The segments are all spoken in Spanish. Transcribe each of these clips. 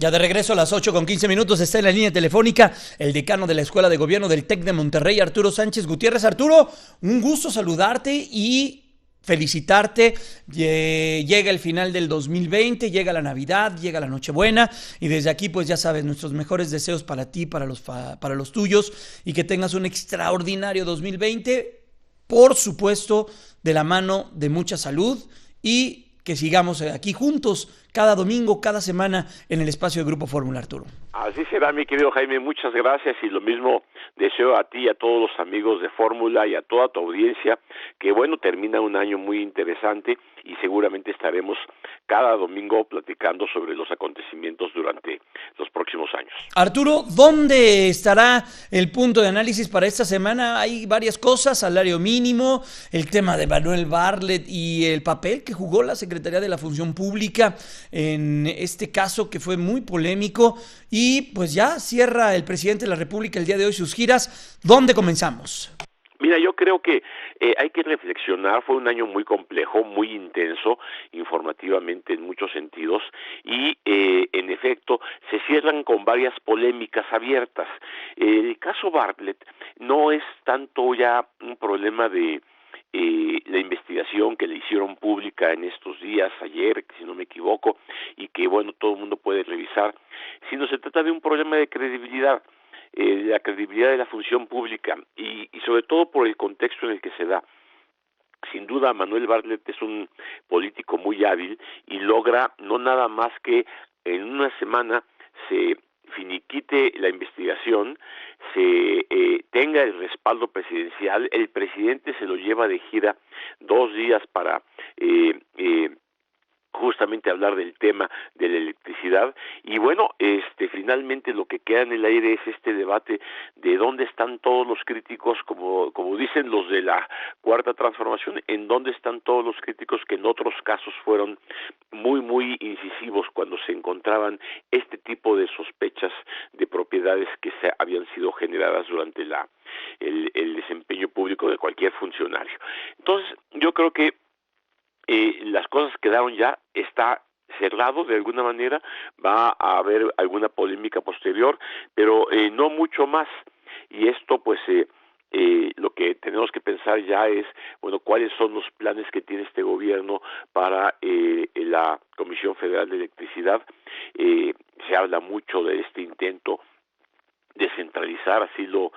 Ya de regreso a las 8:15 está en la línea telefónica el decano de la Escuela de Gobierno del TEC de Monterrey, Arturo Sánchez Gutiérrez. Arturo, un gusto saludarte y felicitarte. Llega el final del 2020, llega la Navidad, llega la Nochebuena y desde aquí pues ya sabes, nuestros mejores deseos para ti, para los tuyos y que tengas un extraordinario 2020, por supuesto, de la mano de mucha salud y que sigamos aquí juntos cada domingo, cada semana en el espacio de Grupo Fórmula, Arturo. Así será, mi querido Jaime, muchas gracias y lo mismo deseo a ti y a todos los amigos de Fórmula y a toda tu audiencia, que bueno, termina un año muy interesante y seguramente estaremos cada domingo platicando sobre los acontecimientos durante los próximos años. Arturo, ¿dónde estará el punto de análisis para esta semana? Hay varias cosas, salario mínimo, el tema de Manuel Bartlett y el papel que jugó la Secretaría de la Función Pública en este caso que fue muy polémico y pues ya cierra el presidente de la República el día de hoy sus giras. ¿Dónde comenzamos? Mira, yo creo que hay que reflexionar, fue un año muy complejo, muy intenso, informativamente en muchos sentidos, y en efecto se cierran con varias polémicas abiertas. El caso Bartlett no es tanto ya un problema de la investigación que le hicieron pública en estos días, ayer, si no me equivoco, y que bueno, todo el mundo puede revisar, sino se trata de un problema de credibilidad. La credibilidad de la función pública y sobre todo por el contexto en el que se da. Sin duda Manuel Bartlett es un político muy hábil y logra no nada más que en una semana se finiquite la investigación, se tenga el respaldo presidencial, el presidente se lo lleva de gira 2 días para justamente hablar del tema de la electricidad y bueno, finalmente lo que queda en el aire es este debate de dónde están todos los críticos, como dicen los de la Cuarta Transformación, en dónde están todos los críticos que en otros casos fueron muy incisivos cuando se encontraban este tipo de sospechas de propiedades que se habían sido generadas durante el desempeño público de cualquier funcionario. Entonces, yo creo que las cosas quedaron ya, está cerrado de alguna manera, va a haber alguna polémica posterior, pero no mucho más, y esto pues lo que tenemos que pensar ya es, bueno, cuáles son los planes que tiene este gobierno para la Comisión Federal de Electricidad. Se habla mucho de este intento descentralizar, así lo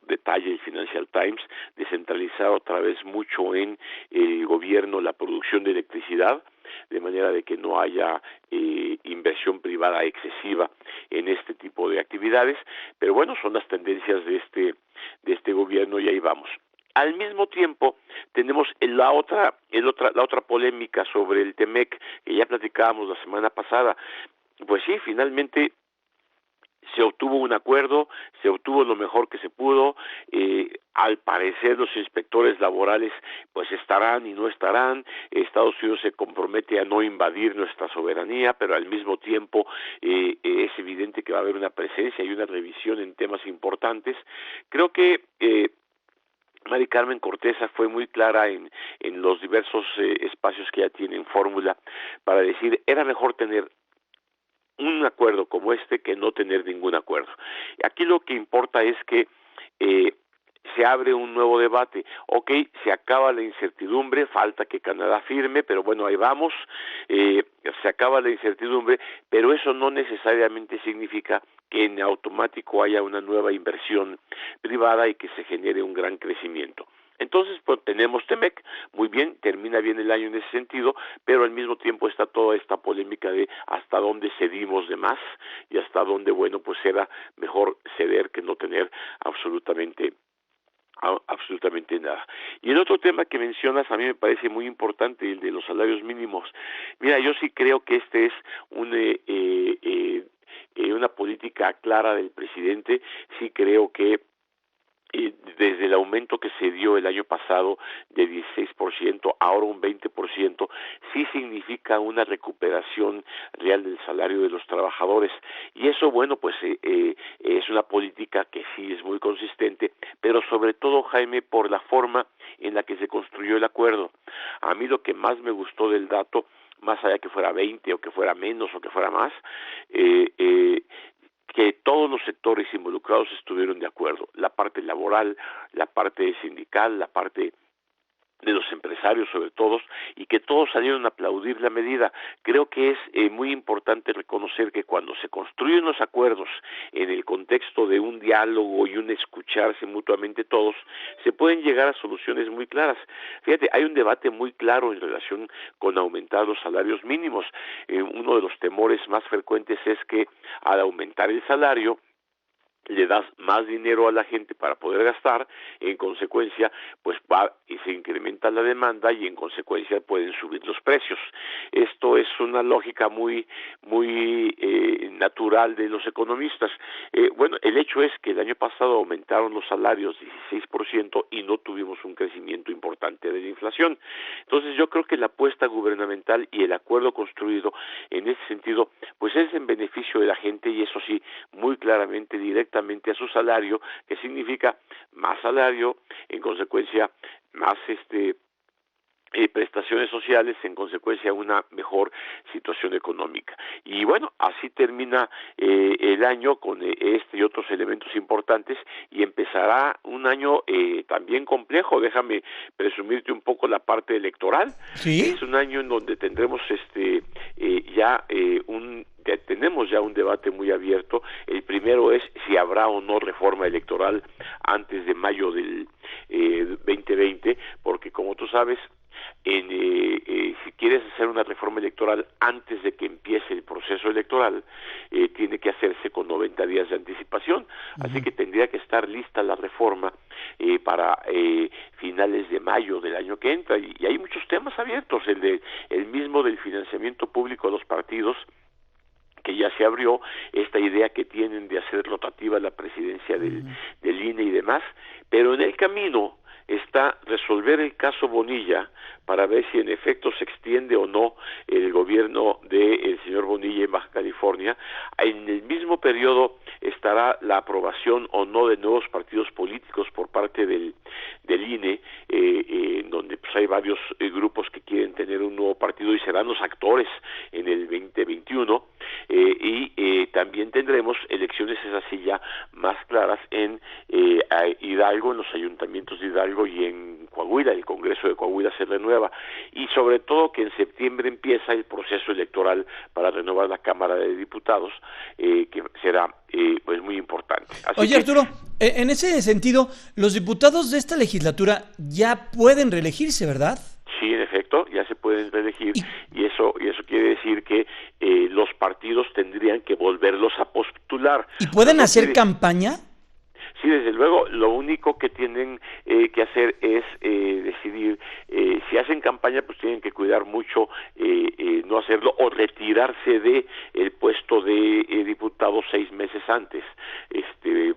detalla el Financial Times, descentralizar otra vez mucho en el gobierno la producción de electricidad, de manera de que no haya inversión privada excesiva en este tipo de actividades, pero bueno, son las tendencias de este gobierno y ahí vamos. Al mismo tiempo tenemos la otra polémica sobre el TEMEC que ya platicábamos la semana pasada. Pues sí, finalmente se obtuvo un acuerdo, se obtuvo lo mejor que se pudo, al parecer los inspectores laborales pues estarán y no estarán, Estados Unidos se compromete a no invadir nuestra soberanía, pero al mismo tiempo es evidente que va a haber una presencia y una revisión en temas importantes. Creo que Mari Carmen Cortesa fue muy clara en los diversos espacios que ella tiene en Fórmula para decir, era mejor tener un acuerdo como este que no tener ningún acuerdo. Aquí lo que importa es que se abre un nuevo debate. Ok, se acaba la incertidumbre, falta que Canadá firme, pero bueno, ahí vamos, se acaba la incertidumbre, pero eso no necesariamente significa que en automático haya una nueva inversión privada y que se genere un gran crecimiento. Entonces, pues tenemos TEMEC, muy bien, termina bien el año en ese sentido, pero al mismo tiempo está toda esta polémica de hasta dónde cedimos de más y hasta dónde, bueno, pues era mejor ceder que no tener absolutamente nada. Y el otro tema que mencionas a mí me parece muy importante, el de los salarios mínimos. Mira, yo sí creo que este es una política clara del presidente, sí creo que desde el aumento que se dio el año pasado de 16%, ahora un 20%, sí significa una recuperación real del salario de los trabajadores. Y eso, bueno, pues es una política que sí es muy consistente, pero sobre todo, Jaime, por la forma en la que se construyó el acuerdo. A mí lo que más me gustó del dato más allá que fuera 20 o que fuera menos o que fuera más, que todos los sectores involucrados estuvieron de acuerdo, la parte laboral, la parte sindical, la parte de los empresarios sobre todo, y que todos salieron a aplaudir la medida. Creo que es muy importante reconocer que cuando se construyen los acuerdos en el contexto de un diálogo y un escucharse mutuamente todos, se pueden llegar a soluciones muy claras. Fíjate, hay un debate muy claro en relación con aumentar los salarios mínimos. Uno de los temores más frecuentes es que al aumentar el salario, le das más dinero a la gente para poder gastar, en consecuencia pues va y se incrementa la demanda y en consecuencia pueden subir los precios. Esto es una lógica muy natural de los economistas. Bueno, el hecho es que el año pasado aumentaron los salarios 16% y no tuvimos un crecimiento importante de la inflación. Entonces yo creo que la apuesta gubernamental y el acuerdo construido en ese sentido pues es en beneficio de la gente, y eso sí, muy claramente, directamente a su salario, que significa más salario, en consecuencia más prestaciones sociales, en consecuencia una mejor situación económica. Y bueno, así termina el año con este y otros elementos importantes, y empezará un año también complejo. Déjame presumirte un poco la parte electoral. ¿Sí? Es un año en donde tendremos tenemos ya un debate muy abierto. El primero es si habrá o no reforma electoral antes de mayo del 2020, porque como tú sabes, si quieres hacer una reforma electoral antes de que empiece el proceso electoral, tiene que hacerse con 90 días de anticipación. Así que tendría que estar lista la reforma para finales de mayo del año que entra, y hay muchos temas abiertos, el mismo del financiamiento público a los partidos, que ya se abrió, esta idea que tienen de hacer rotativa la presidencia del INE y demás, pero en el camino está resolver el caso Bonilla para ver si en efecto se extiende o no el gobierno del señor Bonilla en Baja California. En el mismo periodo estará la aprobación o no de nuevos partidos políticos por parte del INE, donde pues hay varios grupos que quieren tener un nuevo partido y serán los actores en el 2021, y también tendremos elecciones, esas sí ya más claras, en Hidalgo, en los ayuntamientos de Hidalgo y en Coahuila. El Congreso de Coahuila se renueva, y sobre todo que en septiembre empieza el proceso electoral para renovar la Cámara de Diputados, que será pues muy importante. Oye, Arturo, en ese sentido, los diputados de esta legislatura ya pueden reelegirse, ¿verdad? Sí, en efecto, ya se pueden reelegir, y eso quiere decir que los partidos tendrían que volverlos a postular. ¿Y pueden hacer campaña? Sí, desde luego, lo único que tienen que hacer es decidir, si hacen campaña, pues tienen que cuidar mucho no hacerlo o retirarse de el puesto de diputado 6 meses antes.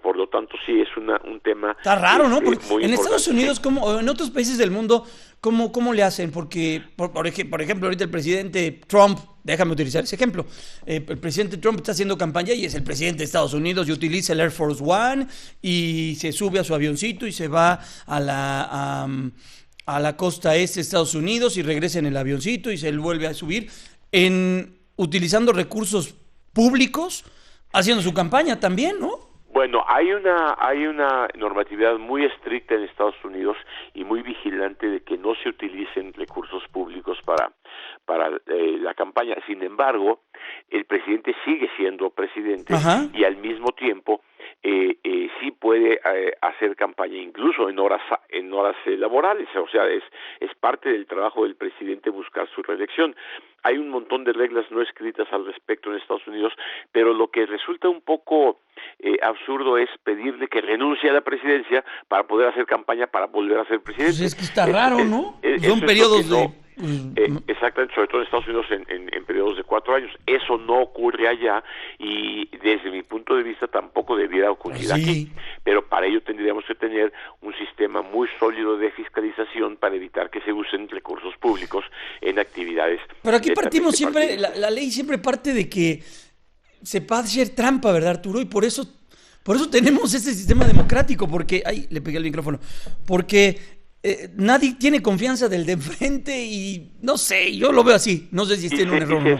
Por lo tanto, sí es un tema. Está raro, ¿no? Porque muy en importante. Estados Unidos, como en otros países del mundo, ¿cómo le hacen? Porque, por ejemplo, ahorita el presidente Trump, déjame utilizar ese ejemplo, el presidente Trump está haciendo campaña y es el presidente de Estados Unidos y utiliza el Air Force One y se sube a su avioncito y se va a la costa este de Estados Unidos y regresa en el avioncito y se vuelve a subir, utilizando recursos públicos, haciendo su campaña también, ¿no? Bueno, hay una normatividad muy estricta en Estados Unidos y muy vigilante de que no se utilicen recursos públicos para la campaña. Sin embargo, el presidente sigue siendo presidente. Ajá. Y al mismo tiempo sí puede hacer campaña incluso en horas laborales. O sea, es parte del trabajo del presidente buscar su reelección. Hay un montón de reglas no escritas al respecto en Estados Unidos, pero lo que resulta un poco absurdo es pedirle que renuncie a la presidencia para poder hacer campaña para volver a ser presidente. Pues es que está raro, ¿no? Son periodos de... Exactamente, sobre todo en Estados Unidos en periodos de 4 años. Eso no ocurre allá y desde mi punto de vista tampoco debiera ocurrir aquí. Pero para ello tendríamos que tener un sistema muy sólido de fiscalización para evitar que se usen recursos públicos en actividades. Pero aquí partimos siempre, la ley siempre parte de que se puede hacer trampa, ¿verdad, Arturo? Y por eso tenemos este sistema democrático, porque... Ay, le pegué el micrófono. Porque nadie tiene confianza del de enfrente y no sé, yo lo veo así, no sé si esté en un error o no.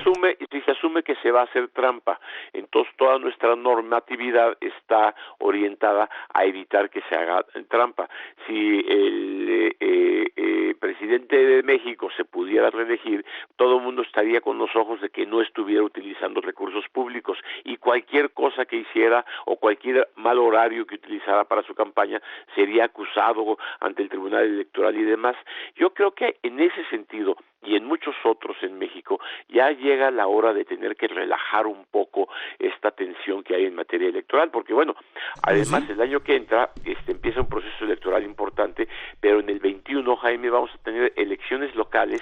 Si se asume que se va a hacer trampa, entonces toda nuestra normatividad está orientada a evitar que se haga trampa. Si el presidente de México se pudiera reelegir, todo el mundo estaría con los ojos de que no estuviera utilizando recursos públicos y cualquier cosa que hiciera o cualquier mal horario que utilizara para su campaña sería acusado ante el Tribunal Electoral y demás. Yo creo que en ese sentido y en muchos otros en México ya llega la hora de tener que relajar un poco esta tensión que hay en materia electoral, porque bueno, además el año que entra empieza un proceso electoral importante, pero en el 21, Jaime, vamos a tener elecciones locales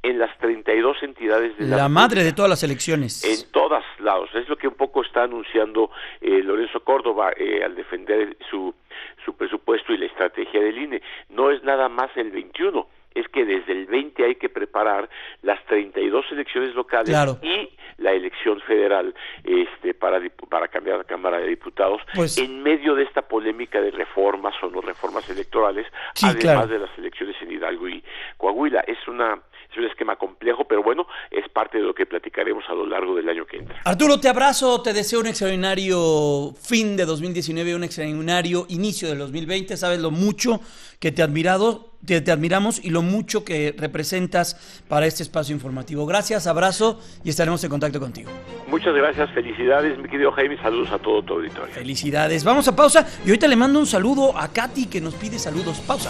en las 32 entidades de la madre de todas las elecciones. En todos lados, es lo que un poco está anunciando Lorenzo Córdoba al defender su presupuesto y la estrategia del INE. No es nada más el 21, es que desde el 20 hay que preparar las 32 elecciones locales, claro, y la elección federal para cambiar la Cámara de Diputados, pues, en medio de esta polémica de reformas o no reformas electorales, sí, además, claro, de las elecciones en Hidalgo y Coahuila. Es un esquema complejo, pero bueno, es parte de lo que platicaremos a lo largo del año que entra. Arturo, te abrazo, te deseo un extraordinario fin de 2019, un extraordinario inicio del 2020. Sabes lo mucho que te admiramos y lo mucho que representas para este espacio informativo. Gracias, abrazo y estaremos en contacto contigo. Muchas gracias, felicidades, mi querido Jaime, saludos a todo tu auditorio. Felicidades, vamos a pausa y ahorita le mando un saludo a Katy que nos pide saludos. Pausa.